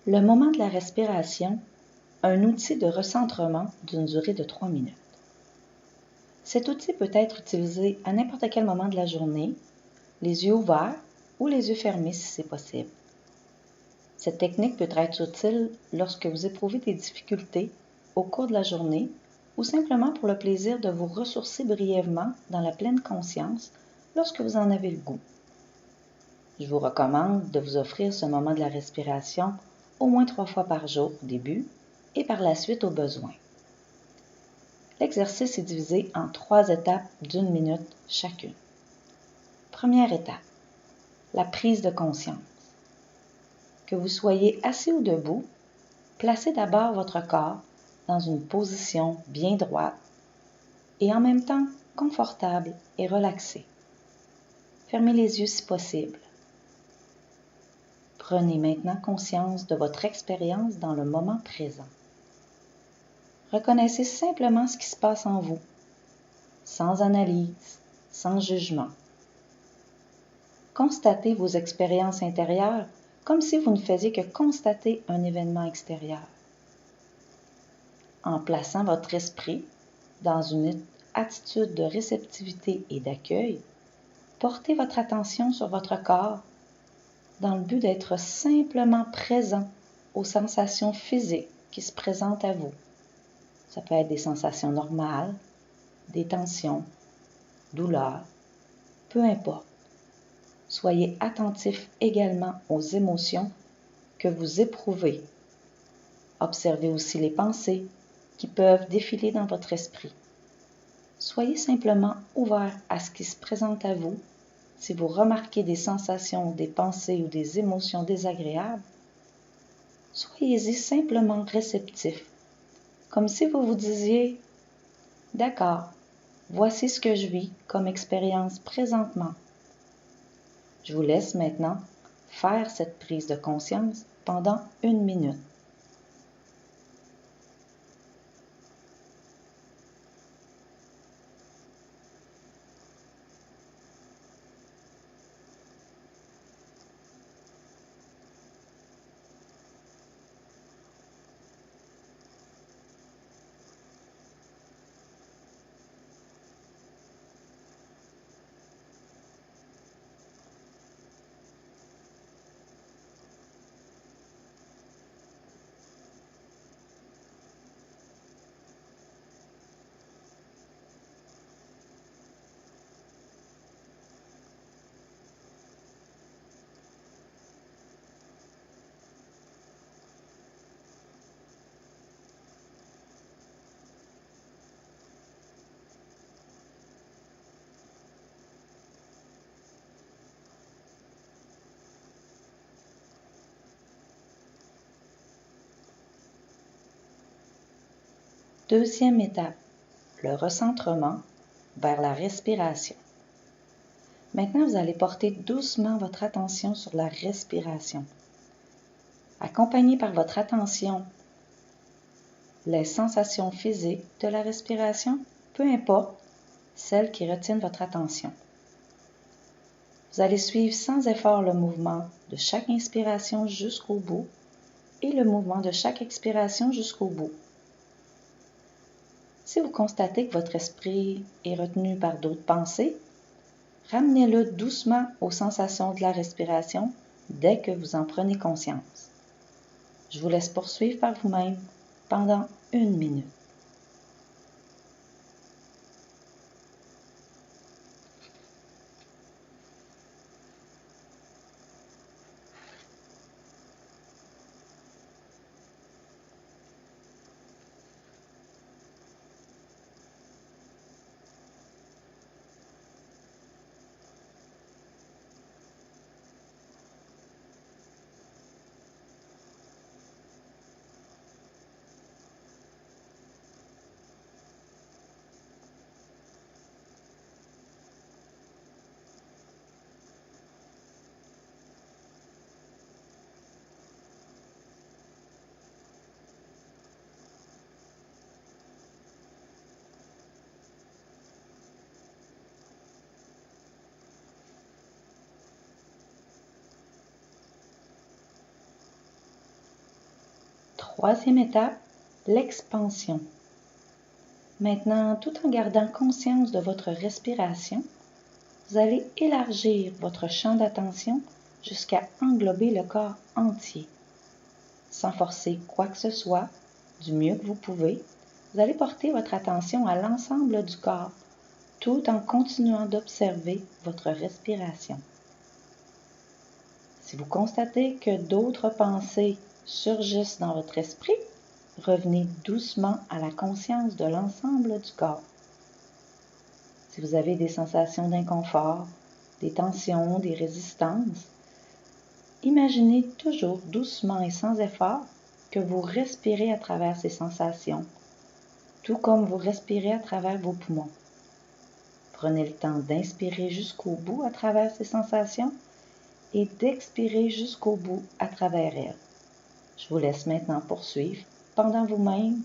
Le moment de la respiration, un outil de recentrement d'une durée de 3 minutes. Cet outil peut être utilisé à n'importe quel moment de la journée, les yeux ouverts ou les yeux fermés si c'est possible. Cette technique peut être utile lorsque vous éprouvez des difficultés au cours de la journée ou simplement pour le plaisir de vous ressourcer brièvement dans la pleine conscience lorsque vous en avez le goût. Je vous recommande de vous offrir ce moment de la respiration au moins 3 fois par jour au début et par la suite au besoin. L'exercice est divisé en 3 étapes d'1 minute chacune. Première étape, la prise de conscience. Que vous soyez assis ou debout, placez d'abord votre corps dans une position bien droite et en même temps confortable et relaxée. Fermez les yeux si possible. Prenez maintenant conscience de votre expérience dans le moment présent. Reconnaissez simplement ce qui se passe en vous, sans analyse, sans jugement. Constatez vos expériences intérieures comme si vous ne faisiez que constater un événement extérieur. En plaçant votre esprit dans une attitude de réceptivité et d'accueil, portez votre attention sur votre corps dans le but d'être simplement présent aux sensations physiques qui se présentent à vous. Ça peut être des sensations normales, des tensions, douleurs, peu importe. Soyez attentif également aux émotions que vous éprouvez. Observez aussi les pensées qui peuvent défiler dans votre esprit. Soyez simplement ouvert à ce qui se présente à vous. Si vous remarquez des sensations, des pensées ou des émotions désagréables, soyez-y simplement réceptif, comme si vous vous disiez « D'accord, voici ce que je vis comme expérience présentement. » Je vous laisse maintenant faire cette prise de conscience pendant 1 minute. Deuxième étape, le recentrement vers la respiration. Maintenant, vous allez porter doucement votre attention sur la respiration. Accompagnez par votre attention les sensations physiques de la respiration, peu importe celles qui retiennent votre attention. Vous allez suivre sans effort le mouvement de chaque inspiration jusqu'au bout et le mouvement de chaque expiration jusqu'au bout. Si vous constatez que votre esprit est retenu par d'autres pensées, ramenez-le doucement aux sensations de la respiration dès que vous en prenez conscience. Je vous laisse poursuivre par vous-même pendant 1 minute. Troisième étape, l'expansion. Maintenant, tout en gardant conscience de votre respiration, vous allez élargir votre champ d'attention jusqu'à englober le corps entier. Sans forcer quoi que ce soit, du mieux que vous pouvez, vous allez porter votre attention à l'ensemble du corps, tout en continuant d'observer votre respiration. Si vous constatez que d'autres pensées surgissent dans votre esprit, revenez doucement à la conscience de l'ensemble du corps. Si vous avez des sensations d'inconfort, des tensions, des résistances, imaginez toujours doucement et sans effort que vous respirez à travers ces sensations, tout comme vous respirez à travers vos poumons. Prenez le temps d'inspirer jusqu'au bout à travers ces sensations et d'expirer jusqu'au bout à travers elles. Je vous laisse maintenant poursuivre pendant vous-même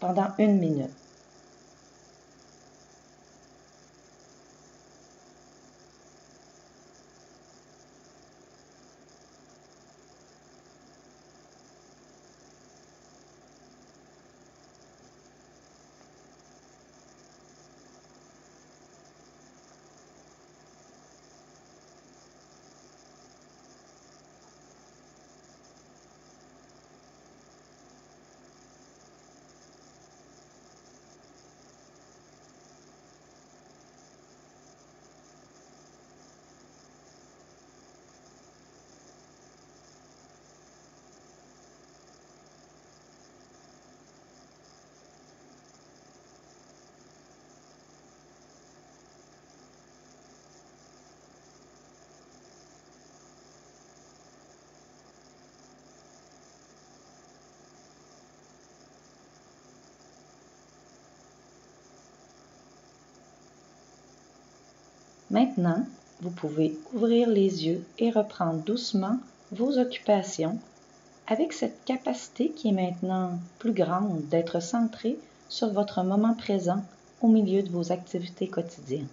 pendant 1 minute. Maintenant, vous pouvez ouvrir les yeux et reprendre doucement vos occupations avec cette capacité qui est maintenant plus grande d'être centrée sur votre moment présent au milieu de vos activités quotidiennes.